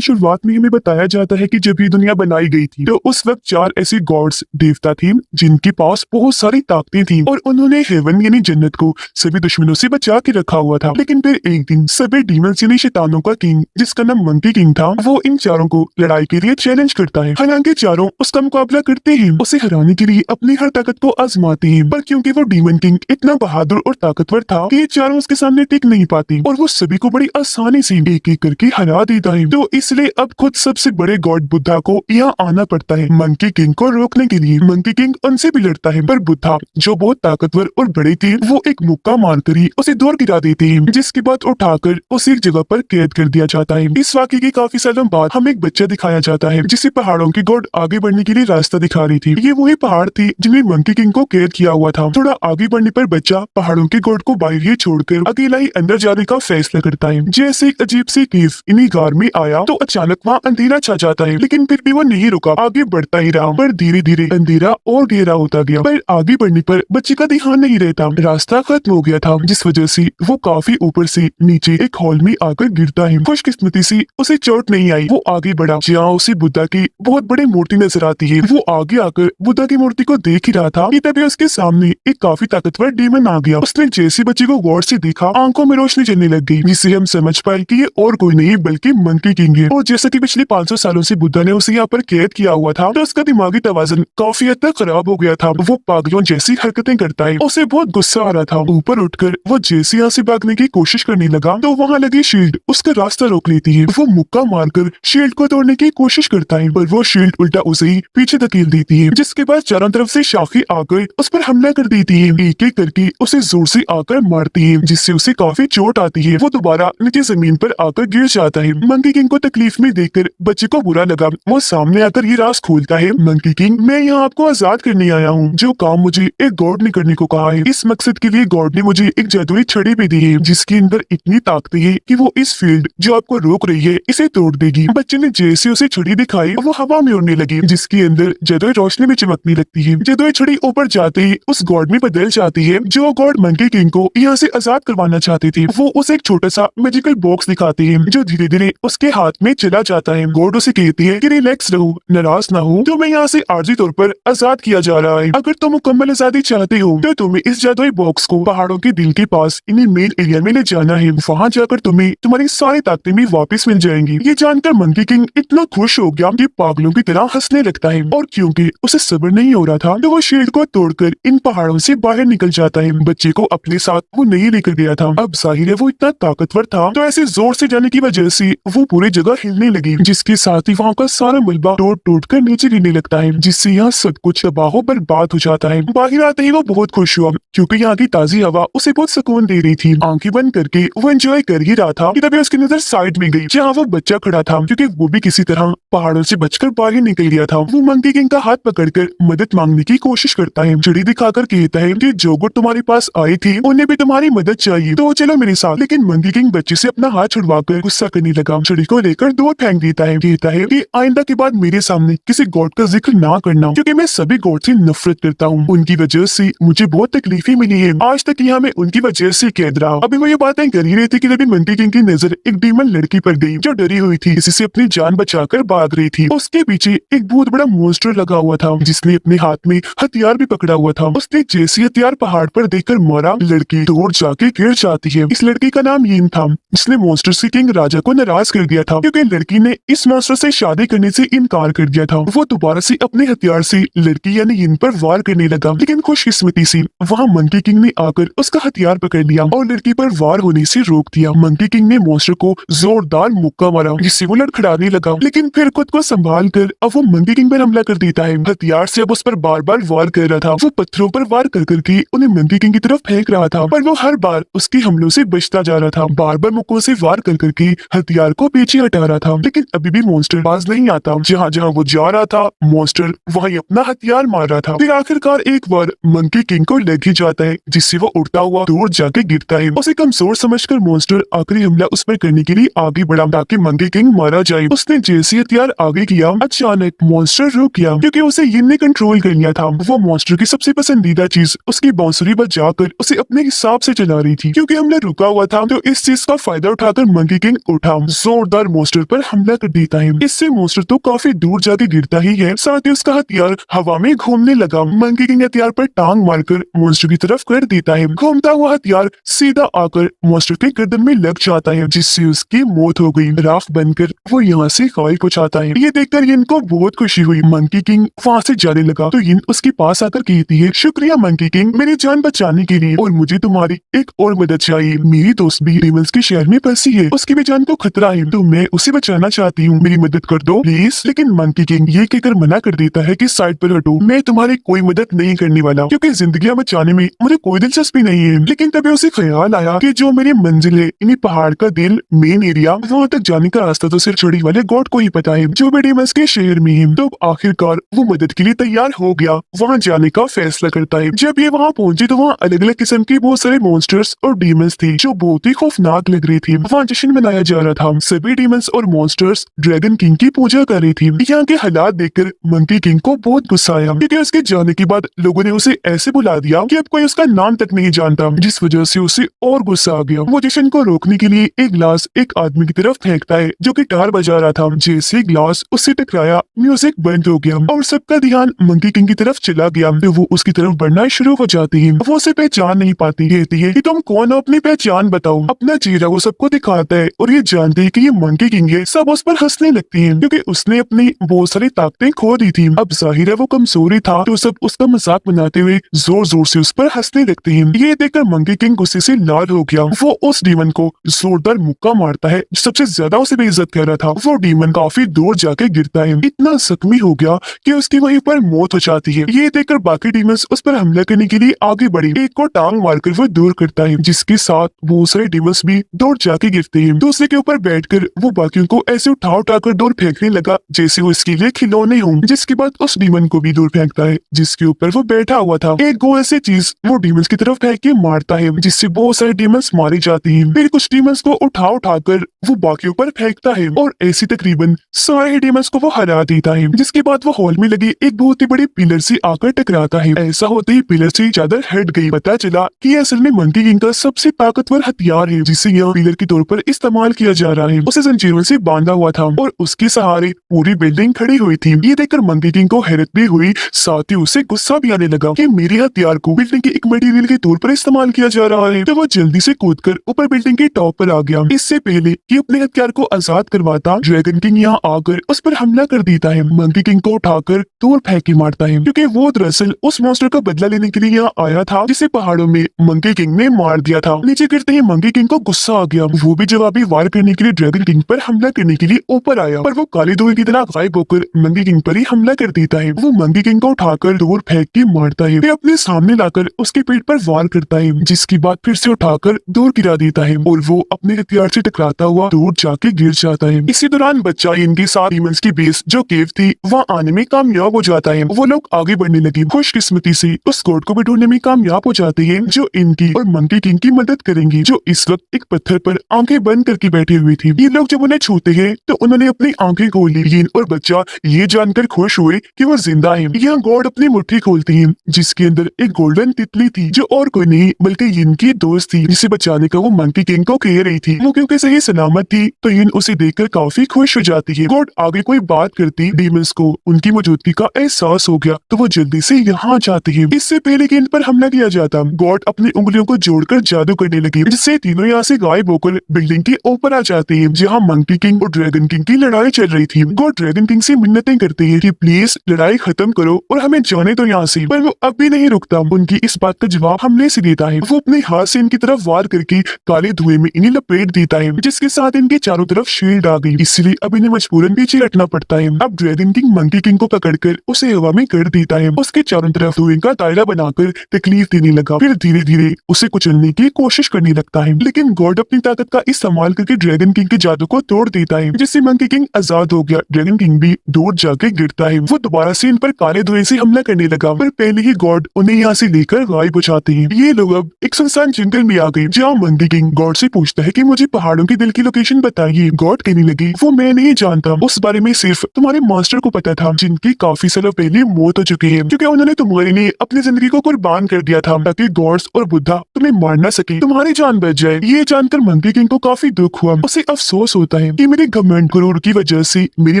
की शुरुआत में हमें बताया जाता है कि जब ये दुनिया बनाई गई थी तो उस वक्त 4 ऐसे गॉड्स देवता थे जिनके पास बहुत सारी ताकतें थी और उन्होंने हेवन यानी जन्नत को सभी दुश्मनों से बचा के रखा हुआ था। लेकिन फिर एक दिन सभी डीमंस यानी शैतानों का किंग जिसका नाम मंकी किंग था, वो इन चारों को लड़ाई के लिए चैलेंज करता है। हालांकि चारों उसका मुकाबला करते हैं, उसे हराने के लिए अपनी हर ताकत को आजमाते हैं, पर क्योंकि वो डीमन किंग इतना बहादुर और ताकतवर था कि ये चारों उसके सामने टिक नहीं पाती और वो सभी को बड़ी आसानी से एक एक करके हरा देता है। तो इसलिए अब खुद सबसे बड़े गॉड बुद्धा को यहाँ आना पड़ता है मंकी किंग को रोकने के लिए। मंकी किंग उनसे भी लड़ता है, पर बुद्धा जो बहुत ताकतवर और बड़े थे वो एक मुक्का मारकर ही उसे दूर गिरा देते हैं, जिसके बाद उठाकर उसे एक जगह पर कैद कर दिया जाता है। इस वाक़ये के काफी सालों बाद हमें एक बच्चा दिखाया जाता है जिसे पहाड़ों की गॉड आगे बढ़ने के लिए रास्ता दिखा रही थी। ये वही पहाड़ थी जिनमें मंकी किंग को कैद किया हुआ था। थोड़ा आगे बढ़ने पर बच्चा पहाड़ों के गॉड को बाहर ही छोड़कर अकेला ही अंदर जाने का फैसला करता है। जैसे एक अजीब सी केव इन्हीं गार में आया तो अचानक वहाँ अंधेरा छा जाता है, लेकिन फिर भी वो नहीं रुका, आगे बढ़ता ही रहा। पर धीरे धीरे अंधेरा और गहरा होता गया। पर आगे बढ़ने पर बच्चे का ध्यान नहीं रहता, रास्ता खत्म हो गया था, जिस वजह से वो काफी ऊपर से नीचे एक हॉल में आकर गिरता है। खुशकिस्मती से उसे चोट नहीं आई। वो आगे बढ़ा, जहाँ उसे बुद्धा की बहुत बड़ी मूर्ति नजर आती है। वो आगे आकर बुद्धा की मूर्ति को देख ही रहा था कि तभी उसके सामने एक काफी ताकतवर डीमन आ गया। उसने जैसे बच्चे को गौर से देखा, आंखों में रोशनी चलने लग गई, जिससे हम समझ पाए कि ये और कोई नहीं बल्कि मंकी किंग है। और जैसा कि पिछले 500 सालों से बुद्धा ने उसे यहाँ पर कैद किया हुआ था, तो उसका दिमागी तवाज़ुन काफी हद तक खराब हो गया था। वो पागलों जैसी हरकतें करता है। उसे बहुत गुस्सा आ रहा था। ऊपर उठकर वो जैसे यहाँ से भागने की कोशिश करने लगा तो वहाँ लगी शील्ड उसका रास्ता रोक लेती है। वो मुक्का मारकर शील्ड को तोड़ने की कोशिश करता है, पर वो शील्ड उल्टा उसे ही पीछे धकेल देती है, जिसके बाद चारों तरफ से शाखें आकर उस पर हमला कर देती है। एक एक करके उसे जोर से आकर मारती है, जिससे उसे काफी चोट आती है। वो दोबारा नीचे जमीन पर आकर गिर जाता है। मंकी किंग को तकलीफ में देखकर बच्चे को बुरा लगा। वो सामने आकर ये राज खोलता है, मंकी किंग, मैं यहाँ आपको आजाद करने आया हूँ। जो काम मुझे एक गॉड ने करने को कहा है, इस मकसद के लिए गॉड ने मुझे एक जादुई छड़ी भी दी है, जिसके अंदर इतनी ताकत है कि वो इस फील्ड जो आपको रोक रही है इसे तोड़ देगी। बच्चे ने जैसे उसे छड़ी दिखाई वो हवा में उड़ने लगी, जिसके अंदर जादुई रोशनी भी चमकने लगती है। जादुई छड़ी ऊपर जाते ही उस गॉड में बदल जाती है। जो गॉड मंकी किंग को यहाँ से आजाद करवाना चाहते थे, वो उसे एक छोटा सा मैजिकल बॉक्स दिखाते हैं, जो धीरे धीरे उसके हाथ में चला जाता है। गॉड उसे कहती है कि रिलैक्स रहो, नाराज ना हो, तुम्हें यहाँ से आर्जी तौर पर आजाद किया जा रहा है। अगर तुम मुकम्मल आजादी चाहते हो तो तुम्हें इस जादुई बॉक्स को पहाड़ों के दिल के पास इन्हीं मेन एरिया में ले जाना है। वहाँ जाकर तुम्हें तुम्हारी सारी ताकतें भी वापस मिल जाएंगी। ये जानकर मंकी किंग इतना खुश हो गया कि पागलों की तरह हंसने लगता है, और क्योंकि उसे सब्र नहीं हो रहा था तो वो शील्ड को तोड़कर इन पहाड़ों से बाहर निकल जाता है। बच्चे को अपने साथ वो नहीं लेकर गया था। अब जाहिर है वो इतना ताकतवर था, तो ऐसे जोर से जाने की वजह से वो पूरी जगह हिलने लगी, जिसके साथ ही वहाँ का सारा मलबा टूट टूट कर नीचे गिरने लगता है, जिससे यहाँ सब कुछ तबाह बर्बाद हो जाता है। बाहर आते ही वो बहुत खुश हुआ, क्योंकि यहाँ की ताजी हवा उसे बहुत सुकून दे रही थी। आंखें बंद करके वो एंजॉय कर ही रहा था कि तभी उसकी नजर साइड में गई, जहाँ वो बच्चा खड़ा था, क्योंकि वो भी किसी तरह पहाड़ों से बचकर बाहर निकल गया था। वो मंकी किंग का हाथ पकड़कर मदद मांगने की कोशिश करता है। छड़ी दिखाकर कहता है कि जो गुट तुम्हारे पास आई थी उन्हें भी तुम्हारी मदद चाहिए, तो चलो मेरे साथ। लेकिन मंकी किंग बच्चे से अपना हाथ छुड़वाकर गुस्सा करने लगा, छड़ी को लेकर दूर फेंक देता है। कहता है कि आइंदा के बाद मेरे सामने किसी गॉड का जिक्र ना करना, क्योंकि मैं सभी गॉड से नफरत करता हूँ। उनकी वजह से मुझे बहुत तकलीफें मिली है। आज तक यहाँ मैं उनकी वजह से कैद रहा। अभी वो ये बातें कर ही रही थी कि तभी मंकी किंग की नजर एक डीमन लड़की पर गई, जो डरी हुई थी, किसी से अपनी जान बचाकर भाग रही थी। उसके पीछे एक बहुत बड़ा मॉन्स्टर लगा हुआ था, जिसने अपने हाथ में हथियार भी पकड़ा हुआ था। उसने जैसे हथियार पहाड़ पर देखकर मारा, लड़की दूर जाके गिर जाती है। इस लड़की का नाम यीन था, जिसने मॉन्स्टर से किंग राजा को नाराज कर दिया था, क्योंकि लड़की ने इस मॉन्स्टर से शादी करने से इनकार कर दिया था। वो दोबारा से अपने हथियार से लड़की यानी यीन पर वार करने लगा, लेकिन खुशकिस्मती से वहाँ मंकी किंग ने आकर उसका हथियार पकड़ लिया और लड़की पर वार होने से रोक दिया। मंकी किंग ने मॉन्स्टर को जोरदार मुक्का मारा, जिससे वो लड़खड़ाने लगा, लेकिन फिर खुद को संभाल कर अब वो मंकी किंग पर हमला कर देता है। हथियार से अब उस पर बार बार वार कर रहा था। वो पत्थरों पर वार कर करके उन्हें मंकी किंग की तरफ फेंक रहा था, पर वो हर बार उसके हमलों से बचता जा रहा था। बार बार मुक्कों से वार कर करके हथियार को पीछे हटा रहा था, लेकिन अभी भी मॉन्स्टर बाज नहीं आता। जहाँ जहाँ वो जा रहा था मॉन्स्टर वहीं अपना हथियार मार रहा था। फिर आखिरकार एक बार मंकी किंग को लग ही जाता है, जिससे वो उड़ता हुआ दूर जाके गिरता है। उसे कमजोर समझकर मॉन्स्टर आखिरी हमला उस पर करने के लिए आगे बढ़ा, ताकि मंकी किंग मारा जाए। उसने जैसे हथियार आगे किया, अचानक मॉन्स्टर रुक गया, क्योंकि उसे यीन ने कंट्रोल कर लिया था। वो मॉन्स्टर की सबसे पसंदीदा चीज उसकी बांसुरी बजाकर उसे अपने हिसाब से चला रही थी। क्योंकि हमला रुका हुआ था, तो इस चीज का फायदा उठाकर मंकी किंग उठा, जोरदार मॉन्स्टर मॉन्स्टर पर हमला कर देता है। इससे मॉन्स्टर तो काफी दूर जाके गिरता ही है, साथ ही उसका हथियार हवा में घूमने लगा। मंकी किंग हथियार पर टांग मारकर मॉन्स्टर की तरफ कर देता है। घूमता हुआ हथियार सीधा आकर मॉन्स्टर के गर्दन में लग जाता है, जिससे उसकी मौत हो गई। राख बनकर वो यहाँ से गायब हो जाता है। ये देखकर यिन को बहुत खुशी हुई। मंकी किंग वहाँ से जाने लगा तो यिन उसके पास आकर कहती है, शुक्रिया मंकी किंग, मेरी जान बचाने के लिए, और मुझे तुम्हारी एक और मदद चाहिए। मेरी दोस्त भी डेविल्स के शहर में फंसी है, उसकी भी जान को खतरा है, तो मैं उसे बचाना चाहती हूँ, मेरी मदद कर दो प्लीज। लेकिन मंकी किंग ये कहकर मना कर देता है कि साइड पर हटो, मैं तुम्हारी कोई मदद नहीं करने वाला, क्योंकि जिंदगी बचाने में मुझे कोई दिलचस्पी नहीं है। लेकिन तभी उसे ख्याल आया कि जो मेरी मंजिल है, इन्हीं पहाड़ का दिल मेन एरिया, वहाँ तक जाने का रास्ता तो सिर्फ चढ़ी वाले गॉड को ही पता है, जो भी डेमंस के शहर में है। तो आखिरकार वो मदद के लिए तैयार हो गया, वहाँ जाने का फैसला करता है। जब ये वहाँ पहुंचे तो वहाँ अलग अलग किस्म के बहुत सारे मॉन्स्टर्स और डीमंस थे, जो बहुत ही खौफनाक लग रहे थे। वहाँ जश्न मनाया जा रहा था। सभी डीमंस और मॉन्स्टर्स ड्रैगन किंग की पूजा कर रही थी। यहाँ के हालात देखकर मंकी किंग को बहुत गुस्सा आया, क्योंकि उसके जाने के बाद लोगों ने उसे ऐसे बुला दिया कि अब कोई उसका नाम तक नहीं जानता, जिस वजह से उसे और गुस्सा आ गया। वो जश्न को रोकने के लिए एक ग्लास एक आदमी की तरफ फेंकता है, जो गिटार बजा रहा था। जैसे ग्लास उससे टकराया, म्यूजिक बंद हो गया और सबका ध्यान मंकी किंग की तरफ चला गया। तो वो उसकी तरफ बढ़ना शुरू हो जाती है। वो उसे पहचान नहीं पाती, कहती है कि तुम कौन हो, अपनी पहचान बताओ। अपना चेहरा वो सबको दिखाता है और ये जानते हैं कि ये मंकी किंग है। सब उस पर हंसने लगती हैं, क्योंकि उसने अपनी बहुत सारी ताकतें खो दी थी। अब जाहिर है वो कमजोरी था, तो सब उसका मजाक बनाते हुए जोर जोर से उस पर हंसने लगते हैं। ये देखकर मंकी किंग गुस्से से लाल हो गया। वो उस डीमन को जोरदार मुक्का मारता है, जो सबसे ज्यादा उसे बेइज्जत कर रहा था। वो डीमन काफी दूर जाके गिरता है, इतना जख्मी हो गया कि उसकी वहीं पर मौत हो जाती है। ये देखकर बाकी डीमंस उस पर हमला करने के लिए आगे बढ़े। एक को टांग मारकर वो दूर करता है, जिसके साथ बहुत सारे डीमंस भी दूर जाके गिरते हैं। दूसरे के ऊपर बैठकर वो बाकियों को ऐसे उठा उठाकर दूर फेंकने लगा, जैसे वो इसके लिए खिलौने हों। जिसके बाद उस डीमन को भी दूर फेंकता है, जिसके ऊपर वो बैठा हुआ था। एक गो ऐसी चीज वो डीमंस की तरफ फेंक के मारता है, जिससे बहुत सारे डीमंस मारी जाती हैं। फिर कुछ डीमंस को उठा उठाकर वो बाकियों पर फेंकता है, और ऐसी तकरीबन सारे डीमंस को वो हरा देता है। जिसके बाद वो हॉल में लगी एक बहुत ही बड़ी पिलर से आकर टकराता है। ऐसा होते ही पिलर से चादर हट गई। पता चला कि असल में मंकी किंग का सबसे ताकतवर हथियार है, जिसे यहाँ पिलर के तौर पर इस्तेमाल किया जा रहा है। उसे जंजीरों से बांधा हुआ था और उसके सहारे पूरी बिल्डिंग खड़ी हुई थी। ये देखकर मंकी किंग को हैरत भी हुई, साथ ही उसे गुस्सा भी आने लगा कि मेरे हथियार को बिल्डिंग के एक मटेरियल के तौर पर इस्तेमाल किया जा रहा है। तो वो जल्दी से कूदकर ऊपर बिल्डिंग के टॉप पर आ गया। इससे पहले कि अपने हथियार को आजाद करवाता, ड्रैगन किंग यहाँ आकर उस पर हमला कर देता है। मंकी किंग को उठाकर दूर फेंक के मारता है, क्योंकि वो दरअसल उस मॉन्स्टर का बदला लेने के लिए यहाँ आया था, जिसे पहाड़ों में मंकी किंग ने मार दिया था। नीचे गिरते ही मंकी किंग को गुस्सा आ गया। वो भी जवाबी वार करने के लिए ड्रैगन किंग पर हमला करने के लिए ऊपर आया, पर वो काली धुएं की तरह गायब होकर मंकी किंग पर ही हमला कर देता है। वो मंकी किंग को उठाकर दूर फेंक के मारता है, फिर अपने सामने लाकर उसके पेट पर वार करता है, जिसके बाद फिर से उठाकर दूर गिरा देता है और वो अपने हथियार से टकराता हुआ दूर जाके गिर जाता है। इसी दौरान बच्चा इनके साथ डीमंस की बेस जो केव थी वहाँ आने में कामयाब हो जाता है। वो लोग आगे बढ़ने लगे। खुशकिस्मती से उस गॉड को भी ढूंढने में कामयाब हो जाते हैं, जो इनकी और मंकी किंग की मदद करेंगी, जो इस वक्त एक पत्थर पर आंखें बंद करके बैठी हुई थी। ये लोग जब उन्हें छूते हैं तो उन्होंने अपनी आंखें खोल ली। यिन और बच्चा ये जानकर खुश हुए कि वो जिंदा है। यहाँ गॉड अपनी मुट्ठी खोलती है, जिसके अंदर एक गोल्डन तितली थी, जो और कोई नहीं बल्कि यिन की दोस्त थी, जिसे बचाने का वो मंकी किंग को कह रही थी। वो क्योंकि सही सलामत थी तो यिन उसे देखकर काफी खुश हो जाती है। गॉड आगे कोई बात करती, डीमंस को उनकी मौजूदगी का एहसास हो गया, तो वो जल्दी से यहाँ जाते हैं। इससे पहले कि इन पर हमला किया जाता, गॉड अपनी उंगलियों को जोड़कर जादू करने लगी, जिससे तीनों यहाँ से गायब होकर बिल्डिंग के ऊपर आ जाते हैं, जहाँ मंकी किंग और ड्रैगन किंग की लड़ाई चल रही थी। गॉड ड्रैगन किंग से मिन्नतें करते हैं कि प्लीज लड़ाई खत्म करो और हमें जाने दो यहाँ से, पर वो अब भी नहीं रुकता। उनकी इस बात का जवाब हमले से देता है। वो अपने हाथ से इनकी तरफ वार करके काले धुएं में इन्हें लपेट देता है, जिसके साथ इनके चारों तरफ शील्ड आ गई। इसलिए अब इन्हें मजबूरन पीछे हटना पड़ता है। अब ड्रैगन किंग मंकी किंग को पकड़कर उसे हवा में कर देता है। उसके चारों तरफ धुएं का दायरा बनाकर तकलीफ देने लगा, फिर धीरे धीरे उसे कुचलने की कोशिश करने लगता है। लेकिन गॉड अपनी ताकत का इस्तेमाल करके ड्रैगन किंग के जादू को तोड़ देता है, जिससे मंकी किंग आजाद हो गया। ड्रैगन किंग भी दूर जाके गिरता है। वो दोबारा से इन पर काले धुएं से हमला करने लगा, पर पहले ही गॉड उन्हें यहाँ से लेकर गायब हो जाते हैं। ये लोग अब एक सुनसान जंगल में आ गए, जहाँ मंकी किंग गॉड से पूछता है कि मुझे पहाड़ों के दिल की लोकेशन बताइए। गॉड कहने लगी, वो मैं नहीं जानता, उस बारे में सिर्फ तुम्हारे मास्टर को पता था, जिनकी काफी सालों पहले मौत हो चुकी है, क्योंकि उन्होंने तुम्हारे लिए अपनी जिंदगी को कुर्बान कर दिया था, ताकि गॉड्स और बुद्धा तुम्हें मार न सके, तुम्हारी जान बच जाए। ये जानकर मंकी किंग को काफी दुख हुआ। उसे अफसोस होता है कि मेरे घमंड गुरूर की वजह से मेरे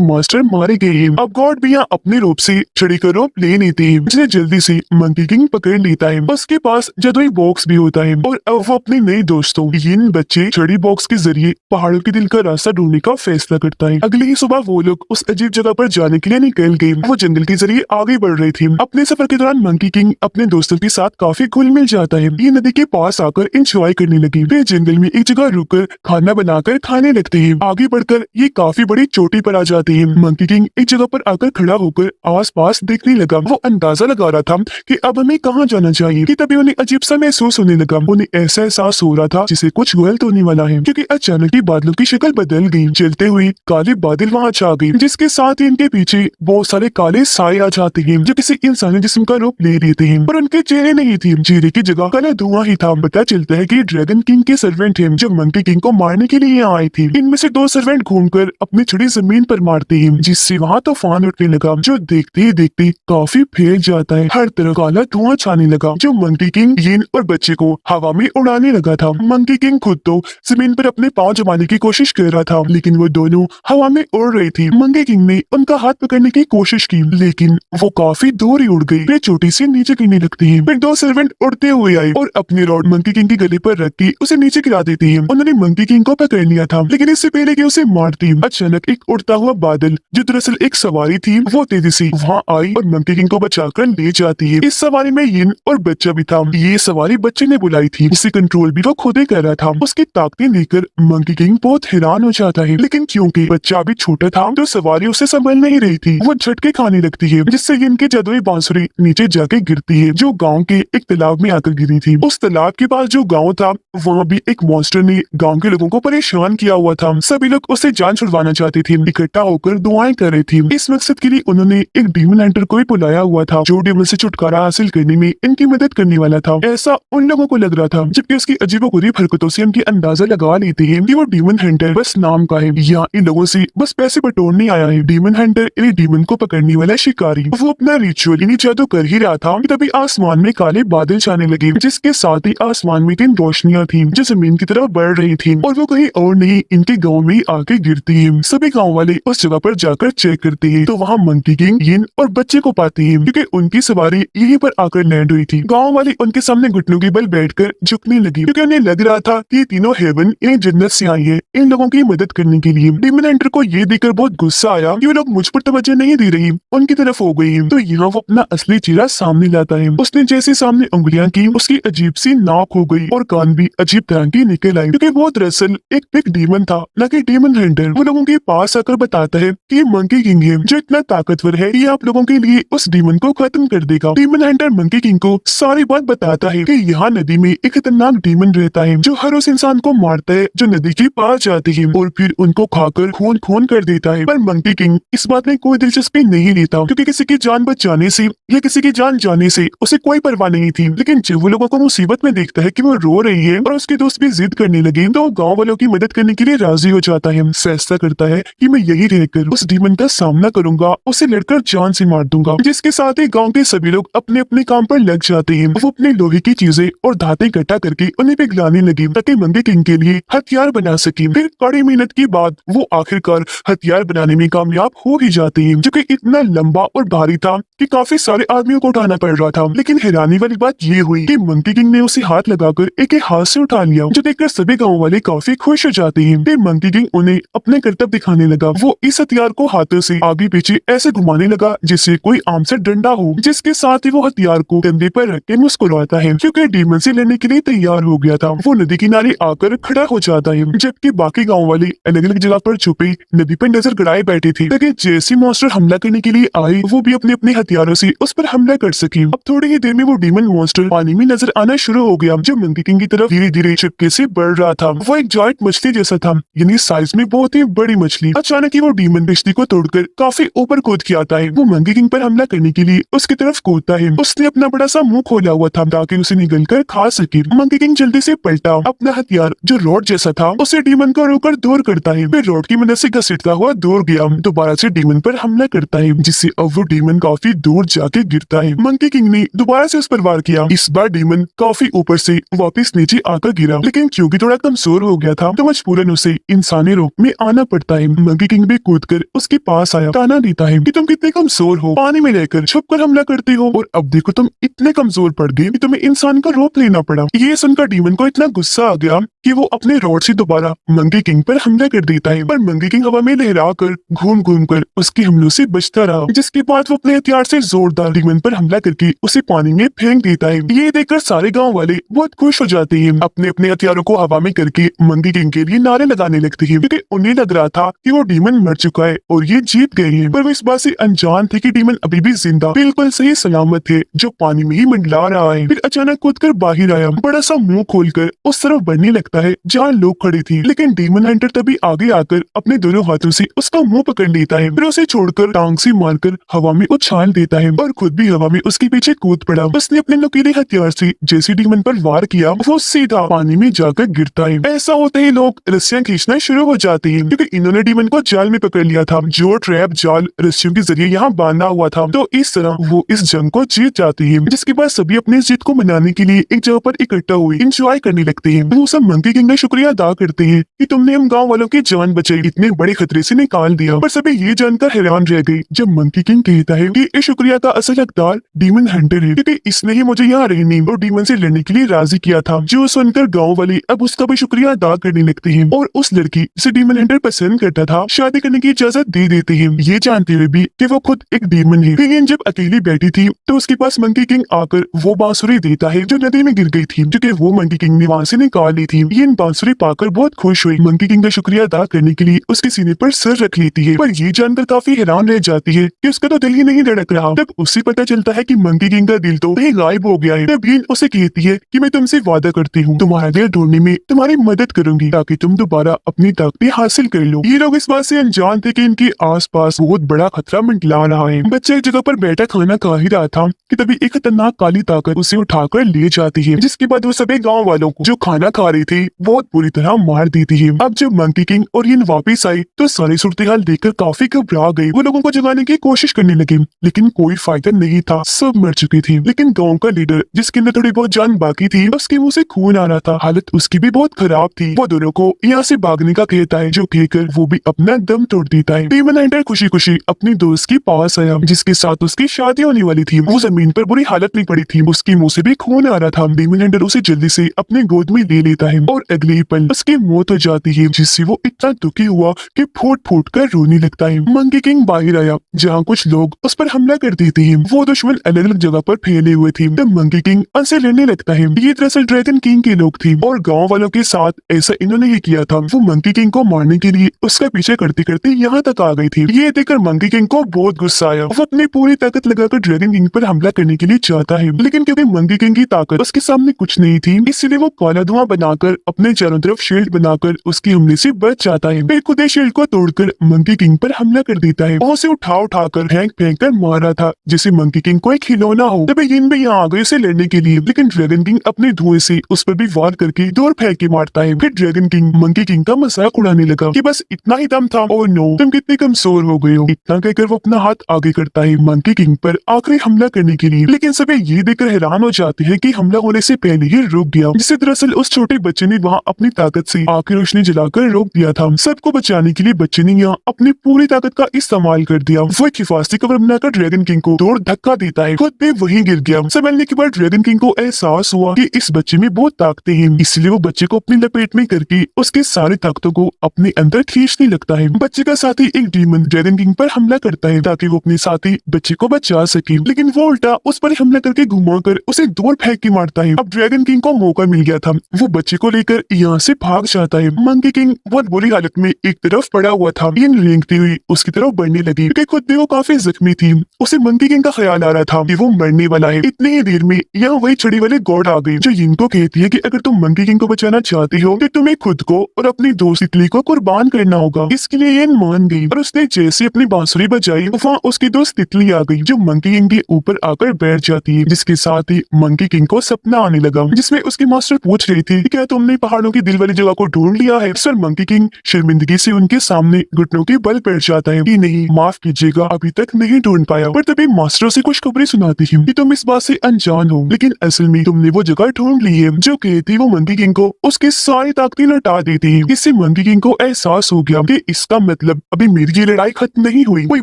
मास्टर मारे गए हैं। अब गॉड भी यहाँ अपने रूप से छड़ी का रूप ले लेते हैं, जिसे जल्दी से मंकी किंग पकड़ लेता है। उसके पास जादुई बॉक्स भी होता है और अब वो अपने नए दोस्तों इन बच्चे छड़ी बॉक्स के जरिए पहाड़ों के दिल का रास्ता ढूंढने का फैसला करता है। अगली ही सुबह वो लोग उस अजीब जगह पर जाने के लिए निकल गए। वो जंगल के जरिए आगे बढ़ रहे थे। अपने सफर के दौरान मंकी किंग अपने दोस्तों के साथ काफी घुल मिल जाता है। ये नदी के पास आकर एंजॉय करने लगे। वे जंगल में एक जगह रुककर खाना बनाकर खाने लगते हैं। आगे बढ़कर ये काफी बड़ी चोटी पर आ जाते हैं। मंकी किंग एक जगह पर आकर खड़ा होकर आस पास देखने लगा। वो अंदाजा लगा रहा था कि अब हमें कहाँ जाना चाहिए कि तभी उन्हें अजीब सा महसूस होने लगा। उन्हें ऐसा एहसास हो रहा था जिसे कुछ गलत होने वाला है, क्योंकि अचानक ही बादलों की शक्ल बदल गई। चलते हुए काले बादल वहाँ छा गए, जिसके साथ ही इनके पीछे बहुत सारे काले साए आ जाते हैं जो किसी इंसानी जिस्म का रूप ले लेते हैं। पर उनके चेहरे नहीं थे, चेहरे की जगह काला धुआं ही था। पता चलता है कि ड्रैगन किंग के सर्वेंट हैं जो मंकी किंग को मारने के लिए यहाँ आए थे। इनमें से दो सर्वेंट घूमकर अपनी छड़ी जमीन पर मारते हैं, जिससे वहाँ तूफान उठने लगा जो देखते ही देखते काफी फैल जाता है। हर तरफ काला धुआं छाने लगा जो मंकी किंग यिन और बच्चे को हवा में उड़ाने लगा था। मंकी किंग खुद तो जमीन पर अपने पांव जमाने की कोशिश कर रहा था, लेकिन वो दोनों हवा में उड़ रही थी। मंकी किंग ने उनका हाथ पकड़ने की कोशिश की, लेकिन वो काफी दूर ही उड़ गई। वे चोटी से नीचे गिरने लगती हैं। फिर दो सर्वेंट उड़ते हुए आए और अपनी रॉड मंकी किंग के गले पर रख के उसे नीचे गिरा देती हैं। उन्होंने मंकी किंग को पकड़ लिया था, लेकिन इससे पहले कि उसे मारती अचानक एक उड़ता हुआ बादल जो दरअसल एक सवारी थी वो तेजी से वहाँ आई और मंकी किंग को बचाकर ले जाती है। इस सवारी में यिन और बच्चा भी था। ये सवारी बच्चे ने बुलाई थी, इसे कंट्रोल भी वो खुद ही कर रहा था। उसकी ताकतें देखकर मंकी किंग बहुत हैरान हो जाता है, लेकिन क्योंकि बच्चा भी छोटा था तो सवारी उसे संभल नहीं रही थी। वो झटके खाने लगती है, जिससे यिन की जादुई बांसुरी नीचे जाके गिरती है जो गाँव के एक तालाब में आकर गिरी थी। उस तालाब के पास जो गाँव था वहाँ भी एक मॉन्स्टर ने गाँव के लोगों को परेशान किया हुआ था। सभी लोग उससे जान छुड़वाना चाहते थे, इकट्ठा होकर दुआएं कर रहे थे। इस मकसद के लिए उन्होंने एक डीमन हंटर को भी बुलाया हुआ था जो डीमन से छुटकारा हासिल करने में इनकी मदद करने वाला था। ऐसा उन लोगों को लग रहा था, जबकि उसकी अजीबोगरीब हरकतों से उनकी अंदाजा लगा लेते हैं कि वो डीमन हंटर बस नाम का है, यहाँ इन लोगों से बस पैसे बटोरने आया है। डीमन हंटर यानी डीमन को पकड़ने वाला शिकारी। वो अपना रिचुअल यानी जादू कर ही रहा था कि तभी आसमान में काले बादल छाने लगे, जिसके साथ ही आसमान में तीन रोशनियां थी जो जमीन की तरफ बढ़ रही थी और वो कहीं और नहीं इनके गाँव में आके गिरती है। सभी गाँव वाले उस जगह पर जाकर चेक करते हैं तो वहाँ मंकी किंग यिन और बच्चे को पाते हैं, क्योंकि उनकी सवारी यहीं पर आकर लैंड हुई थी। गाँव वाले उनके सामने घुटनों के बल बैठकर झुकने लगी, क्योंकि उन्हें लग रहा था कि ये तीनों हेवन यानी जन्नत से आई है इन लोगों की मदद करने के लिए। डीमन हंटर को ये देखकर बहुत गुस्सा आया कि वो लोग मुझ पर तवज्जो नहीं दे रही, उनकी तरफ हो गई। तो यहाँ वो अपना असली चेहरा सामने लाता है। उसने जैसे सामने उंगलियां की उसकी अजीब सी नाक हो गई और कान भी अजीब तरह की निकल आई, क्योंकि वो दरअसल एक बिग डीमन था न कि डीमन हंटर। वो लोगों के पास आकर बताता है कि मंकी किंग है जो इतना ताकतवर है कि आप लोगों के लिए उस डीमन को खत्म कर देगा। डीमन हंटर मंकी किंग को सारी बात बताता है कि यहाँ नदी में एक खतरनाक डीमन रहता है जो हर उस इंसान को मारता है जो नदी के पास जाते हैं और फिर उनको खाकर खून खून कर देता है। पर मंकी किंग इस बात में कोई दिलचस्पी नहीं लेता, क्योंकि किसी की जान बच जाने से या किसी की जान जाने से उसे कोई परवाह नहीं थी। लेकिन जब वो लोगों को मुसीबत में देखता है कि वो रो रही है और उसके दोस्त भी जिद करने लगे तो गाँव वालों की मदद करने के लिए राजी हो जाता है। फैसला करता है कि मैं यही रहकर उस डीमन का सामना करूंगा, उसे लड़कर जान से मार दूंगा। जिसके साथ ही गाँव के सभी लोग अपने अपने काम पर लग जाते हैं। वो अपने लोहे की चीजें और धातें इकट्ठा करके उन्हें पिघलाने लगे ताकि मंकी किंग के लिए हथियार बना सके। फिर कड़ी मेहनत के बाद वो आखिरकार हथियार बनाने में कामयाब हो ही जाते हैं, जो कि इतना लंबा और भारी था कि काफी सारे आदमियों को उठाना पड़ रहा था। लेकिन हैरानी वाली बात ये हुई कि मंकी किंग ने उसे हाथ लगाकर एक हाथ से उठा लिया, जो देखकर सभी गाँव वाले काफी खुश हो जाते हैं। फिर मंकी किंग उन्हें अपने करतब दिखाने लगा। वो इस हथियार को हाथों से आगे पीछे ऐसे घुमाने लगा जैसे कोई आम से डंडा हो, जिसके साथ ही वो हथियार को कंधे पर रख के मुस्कुराता है, क्योंकि डीमन से लड़ने के लिए तैयार हो गया था। वो नदी किनारे आकर खड़ा हो जाता है, जबकि बाकी गाँव वाले अलग अलग जगह पर छुपे नदी पर नजर गड़ाए बैठे थे ताकि जैसे मॉन्स्टर हमला करने के लिए आए वो भी अपने अपने हथियारों से उस पर हमला कर सके। अब थोड़ी ही देर में वो डीमन मॉन्स्टर पानी में नजर आना शुरू हो गया, जो मंकी किंग की तरफ धीरे धीरे चुपके से बढ़ रहा था। वो एक जायंट मछली जैसा था, यानी साइज में बहुत ही बड़ी मछली। अचानक ही वो डीमन किश्ती को तोड़कर काफी ऊपर कूद के आता है। वो मंकी किंग पर हमला करने के लिए उसकी तरफ कूदता है। उसने अपना बड़ा सा मुंह खोला हुआ था ताकि उसे निगल कर खा सके। मंकी किंग जल्दी से पलटा, अपना हथियार जो रॉड जैसा था उसे डीमन को रोककर दूर करता है। फिर रॉड की मदद से घसीटता हुआ दूर गया, दोबारा से डीमन पर हमला करता है, जिससे अब वो डीमन काफी दूर जाके गिरता है। मंकी किंग ने दोबारा से उस पर वार किया। इस बार डीमन काफी ऊपर से वापस नीचे आकर गिरा, लेकिन क्योंकि थोड़ा कमजोर हो गया था तो मजबूरन उसे इन इंसानी रूप में आना पड़ता है। मंकी किंग भी कूदकर उसके पास आया, ताना देता है कि तुम कितने कमजोर हो, पानी में रहकर छुपकर हमला करते हो और अब देखो तुम इतने कमजोर पड़ गए कि तुम्हें इंसान का रूप लेना पड़ा। ये सुनकर डीमन को इतना गुस्सा आ गया कि वो अपने रॉड से दोबारा मंकी किंग पर हमला कर देता है, पर मंकी किंग हवा में लहराकर घूम घूम कर उसके हमलों से बचता रहा, जिसके बाद वो अपने हथियार से जोरदार डीमन पर हमला करके उसे पानी में फेंक देता है। ये देखकर सारे गांव वाले बहुत खुश हो जाते हैं, अपने अपने हथियारों को हवा में करके मंकी किंग के लिए नारे लगाने लगते हैं, क्योंकि उन्हें लग रहा था कि वो डीमन मर चुका है और ये जीत गए हैं। पर वो इस बात से अनजान थे कि डीमन अभी भी जिंदा बिल्कुल सही सलामत है, जो पानी में ही मंडला रहा है। फिर अचानक कूदकर बाहर आया, बड़ा सा मुंह खोलकर उस तरफ बढ़ने लगता है जहाँ लोग खड़े थे, लेकिन डीमन हंटर तभी आगे आकर अपने दोनों हाथों से उसका मुंह पकड़ लेता है, फिर उसे छोड़कर टांग से मारकर हवा में उछाल देता है और खुद भी हवा में उसके पीछे कूद पड़ा। उसने अपने नुकीले हथियार से जैसे डीमन पर वार किया, वो सीधा पानी में जाकर गिरता है। ऐसा होते ही लोग रस्सियां खींचना शुरू हो जाती हैं, क्योंकि इन्होंने डीमन को जाल में पकड़ लिया था, जो ट्रैप जाल रस्सियों के जरिए यहाँ बांधा हुआ था। तो इस तरह वो इस जंग को जीत जाती है, जिसके बाद सभी अपनी जीत को मनाने के लिए एक जगह पर इकट्ठा हुए इंजॉय करने लगते हैं। वो सब मंकी किंग का शुक्रिया अदा करते हैं कि तुमने हम गांव वालों की जान बचाई, इतने बड़े खतरे से निकाल दिया। पर सभी ये जानकर हैरान रह गए जब मंकी किंग कहता है कि इस शुक्रिया का असल हकदार डीमन हंटर है, क्योंकि इसने ही मुझे यहाँ रहने और डीमन से लड़ने के लिए राजी किया था। जो सुनकर गाँव वाले अब उसका भी शुक्रिया अदा करने लगते हैं और उस लड़की जिसे डीमन हंटर पसंद करता था शादी करने की इजाजत दे देते हैं, ये जानते हुए भी कि वो खुद एक डीमन है। फिर जब अकेली बैठी थी तो उसके पास मंकी किंग आकर वो बांसुरी देता है जो नदी में गिर गई थी, क्योंकि वो मंकी किंग ने वहाँ से निकाल ली थी। ये बांसुरी पाकर बहुत खुश हुई, मंकी किंग का शुक्रिया अदा करने के लिए उसके सीने पर सर रख लेती है, पर ये जानकर काफी हैरान रह जाती है कि उसका तो दिल ही नहीं धड़क रहा। तब उसे पता चलता है कि मंकी किंग का दिल तो कहीं गायब हो गया है। तब ये उसे कहती है कि मैं तुमसे वादा करती हूँ तुम्हारा दिल ढूंढने में तुम्हारी मदद करूंगी, ताकि तुम दोबारा अपनी ताकतें हासिल कर लो। ये लोग इस बात से अनजान थे कि इनके आसपास बहुत बड़ा खतरा मंडला रहा है। बच्चा एक जगह पर बैठा खाना खा ही रहा था कि तभी एक खतरनाक काली ताकत उसे उठाकर ले जाती है, जिसके बाद वो सभी गांव वालों को जो खाना खा रहे थे बहुत बुरी तरह मार देती है। अब जब मंकी किंग और ये वापिस आई तो सारी सूरत हाल देखकर काफी घबरा गई। वो लोगों को जगाने की कोशिश करने लगे, लेकिन कोई फायदा नहीं था, सब मर चुकी थी। लेकिन गांव का लीडर जिसके अंदर थोड़ी बहुत जान बाकी थी, उसके मुंह से खून आ रहा था, हालत उसकी भी बहुत खराब थी। वो दोनों को यहाँ से भागने का कहता है, जो कहकर वो भी अपना दम तोड़ देता है। डीमन हंटर खुशी खुशी अपनी दोस्त के पास आया जिसके साथ उसकी शादी होने वाली थी। वो जमीन पर बुरी हालत में पड़ी थी, उसके मुंह से भी खून आ रहा था। डीमन हंटर उसे जल्दी से अपने गोद में ले लेता है और अगले ही पल उसकी मौत हो जाती है, जिससे वो इतना दुखी हुआ कि फूट फूट कर रोने लगता है। मंकी किंग बाहर आया जहाँ कुछ लोग उस पर हमला कर देते हैं। वो दुश्मन अलग अलग जगह पर फैले हुए थे। तब मंकी किंग उनसे लड़ने लगता है। ये दरअसल ड्रैगन किंग के लोग थे और गाँव वालों के साथ ऐसा इन्होंने ही किया था। वो मंकी किंग को मारने के लिए उसका पीछे करते करते यहाँ तक आ गई थी। ये देखकर मंकी किंग को बहुत गुस्सा आया। वो अपनी पूरी ताकत लगाकर ड्रैगन किंग पर हमला करने के लिए चाहता है, लेकिन क्योंकि मंकी किंग की ताकत उसके सामने कुछ नहीं थी, इसलिए वो काला धुआं बनाकर अपने चारों तरफ शील्ड बनाकर उसके हमले से बच जाता है। फिर खुद शील्ड को तोड़कर मंकी किंग पर हमला कर देता है। वो उसे उठा उठाकर फेंक फेंक कर मार रहा था, जिसे मंकी किंग को एक खिलौना हो। तभी जिन भी यहाँ आ गए उसे लड़ने के लिए, लेकिन ड्रैगन किंग अपने धुएं से उस पर भी वार करके दूर फेंक के मारता है। फिर ड्रैगन किंग मंकी किंग का मजाक उड़ाने लगा कि बस इतना ही दम था, ओह नो तुम कितने कमजोर हो गए हो। इतना कहकर वो अपना हाथ आगे करता है मंकी किंग पर आखिरी हमला करने के लिए, लेकिन सभी ये देखकर हैरान हो जाते हैं कि हमला होने से पहले ही रुक गया, जिसे दरअसल उस छोटे बच्चे ने वहाँ अपनी ताकत से आखिर रोशनी जलाकर रोक दिया था। सबको बचाने के लिए बच्चे ने यहाँ अपनी पूरी ताकत का इस्तेमाल कर दिया। वो एक हिफाजती कवर बनाकर ड्रैगन किंग को तोड़ धक्का देता है, खुद भी वहीं गिर गया। संभलने के बाद ड्रैगन किंग को एहसास हुआ कि इस बच्चे में बहुत ताकतें हैं, इसलिए वो बच्चे को अपनी लपेट में करके उसके सारी ताकतों को अपने अंदर खींचने लगता है। बच्चे का साथी एक डीमन ड्रैगन किंग पर हमला करता है ताकि वो अपने साथी बच्चे को बचा सके, लेकिन वो उल्टा उस पर हमला करके घुमाकर उसे दूर फेंक के मारता है। अब ड्रैगन किंग को मौका मिल गया था, वो बच्चे को लेकर यहाँ से भाग जाता है। मंकी किंग बहुत बुरी हालत में एक तरफ पड़ा हुआ था, इन रेंगती हुई उसकी तरफ बढ़ने लगी, क्योंकि खुद भी वो काफी जख्मी थी। उसे मंकी किंग का ख्याल आ रहा था कि वो मरने वाला है। इतनी ही देर में यहाँ वही छड़ी वाले गॉड आ गई, जो इनको कहती है कि अगर तुम मंकी किंग को बचाना चाहती हो तो तुम्हें खुद को और अपनी दोस्त तितली को कुर्बान करना होगा। इसके लिए ये मान गई और उसने जैसे अपनी बांसुरी बजाई, वहाँ उसकी दोस्त तितली आ गई, जो मंकी किंग के ऊपर आकर बैठ जाती है, जिसके साथ ही मंकी किंग को सपना आने लगा, जिसमें उसके मास्टर पूछ रहे थे कि क्या तुमने तुमने पहाड़ों की दिल वाली जगह को ढूंढ लिया है। सर मंकी किंग शर्मिंदगी से उनके सामने घुटनों के बल बैठ जाता है कि नहीं, माफ कीजिएगा, अभी तक नहीं ढूंढ पाया। पर तभी मास्टरों से कुछ खबरें सुनाती है कि तुम इस बात से अनजान हो, लेकिन असल में तुमने वो जगह ढूंढ ली है जो कहती वो मंकी किंग को उसकी सारी ताकतें लौटा देती है। इससे मंकी किंग को एहसास हो गया कि इसका मतलब अभी मेरी ये लड़ाई खत्म नहीं हुई, कोई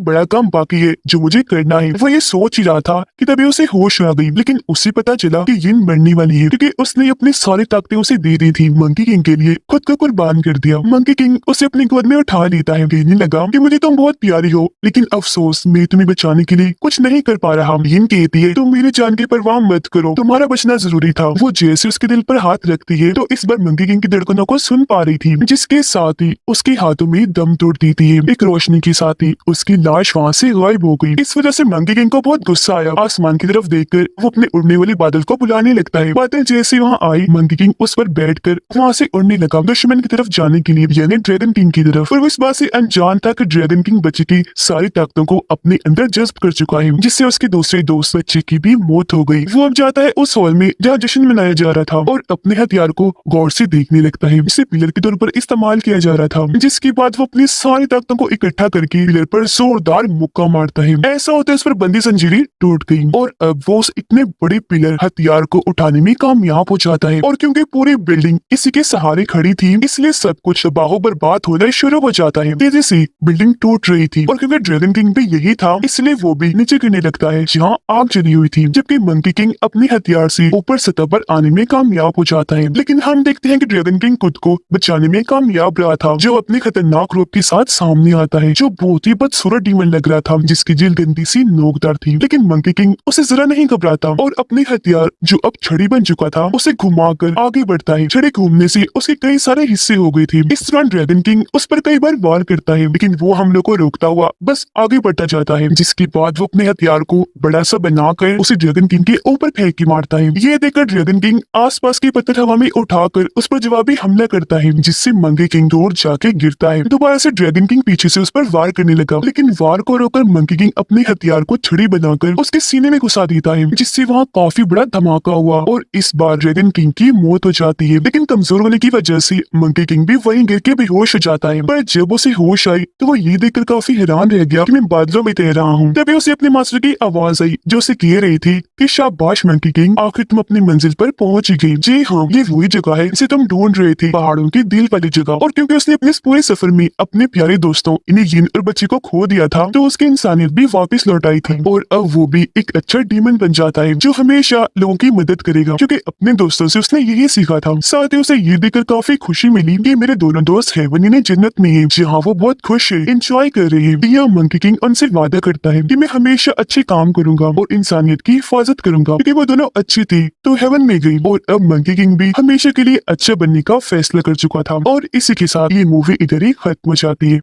बड़ा काम बाकी है जो मुझे करना है। वो ये सोच ही रहा था कि तभी उसे होश आ गई, लेकिन उसे पता चला कि यिन मरने वाली है क्योंकि उसने अपनी सारी ताकतें उसे दे दी थी। मंकी किंग के लिए खुद को कुर्बान कर दिया। मंकी किंग उसे अपनी गोद में उठा लेता है, कहने लगा कि मुझे तुम बहुत प्यारी हो, लेकिन अफसोस मैं तुम्हें बचाने के लिए कुछ नहीं कर पा रहा। यिन कहती है तुम मेरी जान की परवाह मत करो, तुम्हारा बचना जरूरी था। वो जैसे उसके दिल पर हाथ रखती है तो इस बार मंकी किंग की धड़कनों को सुन पा रही थी, जिसके साथ ही उसके हाथों में दम तोड़ देती है। एक रोशनी के साथ ही उसकी लाश वहाँ से गायब हो गई। इस वजह से मंकी किंग को बहुत गुस्सा आया। आसमान की तरफ देखकर वो अपने उड़ने वाले बादल को बुलाने लगता है। बादल जैसे वहाँ आई, मंकी किंग उस पर बैठकर वहाँ से उड़ने लगा दुश्मन की तरफ जाने के लिए, यानी ड्रैगन किंग की तरफ। और वो इस बात से अनजान था कि ड्रैगन किंग बच्चे की सारी ताकतों को अपने अंदर जज्ब कर चुका है, जिससे उसके दूसरे दोस्त बच्चे की भी मौत हो गई। वो अब जाता है उस हॉल में जहाँ जश्न मनाया जा रहा था और अपने हथियार को गौर से देखने लगता है, जिसे पिलर के तौर पर इस्तेमाल किया जा रहा था। जिसके बाद वो अपनी सारी ताकतों को इकट्ठा करके पिलर पर जोरदार मुक्का मारता है। ऐसा होता है उस पर बंदी जंजीरें टूट गई और अब वो उस इतने बड़े पिलर हथियार को उठाने में कामयाब हो जाता है। और क्योंकि पूरी बिल्डिंग इसी के सहारे खड़ी थी, इसलिए सब कुछ बाहो बर्बाद होना शुरू हो जाता है। तेजी से बिल्डिंग टूट रही थी और क्योंकि ड्रैगन किंग भी यही था, इसलिए वो भी नीचे गिरने लगता है जहाँ आग जली हुई थी, जबकि मंकी किंग अपने हथियार से ऊपर सतह पर आने में कामयाब हो जाता है। लेकिन हम देखते हैं कि ड्रैगन किंग खुद को बचाने में कामयाब रहा था, जो अपने खतरनाक रूप के साथ सामने आता है, जो बहुत ही बदसूरत डीमन लग रहा था, जिसकी जिल गंदी सी नोकदार थी। लेकिन मंकी किंग उसे जरा नहीं घबराता और अपने हथियार जो अब छड़ी बन चुका था उसे घुमाकर आगे बढ़ता है। छड़ी घूमने से उसके कई सारे हिस्से हो गए थे। इस दौरान ड्रैगन किंग उस पर कई बार वार करता है, लेकिन वो हमलों को रोकता हुआ बस आगे बढ़ता जाता है। जिसके बाद वो अपने हथियार को बड़ा सा बनाकर उसे ड्रैगन किंग के ऊपर फेंक के मारता है। ये देखकर ड्रैगन किंग आसपास के पत्थर हवा में उठाकर उस पर जवाबी हमला करता है, जिससे मंकी किंग दूर जाके गिरता है। दोबारा से ड्रैगन किंग पीछे से उस पर वार करने लगा, लेकिन वार को रोककर मंकी किंग अपने हथियार को छड़ी बनाकर उसके सीने में घुसा देता है, जिससे वहाँ काफी बड़ा धमाका हुआ और इस बार ड्रैगन किंग की मौत हो जाती है। लेकिन कमजोर होने की वजह से मंकी किंग भी वहीं गिर के बेहोश हो जाता है। पर जब उसे होश आई तो वो ये देखकर काफी हैरान रह गया कि मैं बादलों में तैर रहा हूँ। तभी उसे अपने मास्टर की आवाज आई जो उसे कह रही थी कि शाबाश मंकी किंग, आखिर तुम अपनी मंजिल पर पहुंच गई। जी हाँ, ये वही जगह है जिसे तुम ढूंढ रहे थे, पहाड़ों की दिल वाली जगह। और क्योंकि उसने अपने इस पूरे सफर में अपने प्यारे दोस्तों इन्हें यिन और बच्चे को खो दिया था, तो उसकी इंसानियत भी वापस लौट आई थी और अब वो भी एक अच्छा डीमन बन जाता है जो हमेशा लोगों की मदद करेगा, क्योंकि अपने दोस्तों से उसने यही सीखा था। साथ ही उसे ये देखकर काफी खुशी मिली कि मेरे दोनों दोस्त हेवन यानी जन्नत में है, जहाँ वो बहुत खुश है, एंजॉय कर रहे हैं। यह मंकी किंग उनसे वादा करता है कि मैं हमेशा अच्छे काम करूंगा और इंसानियत की हिफाजत करूंगा, क्योंकि वो दोनों अच्छे थे तो हेवन में गई। और अब मंकी किंग भी हमेशा के लिए अच्छा बनने का फैसला कर चुका था। और इसी के साथ ये मूवी इधर ही खत्म हो जाती है।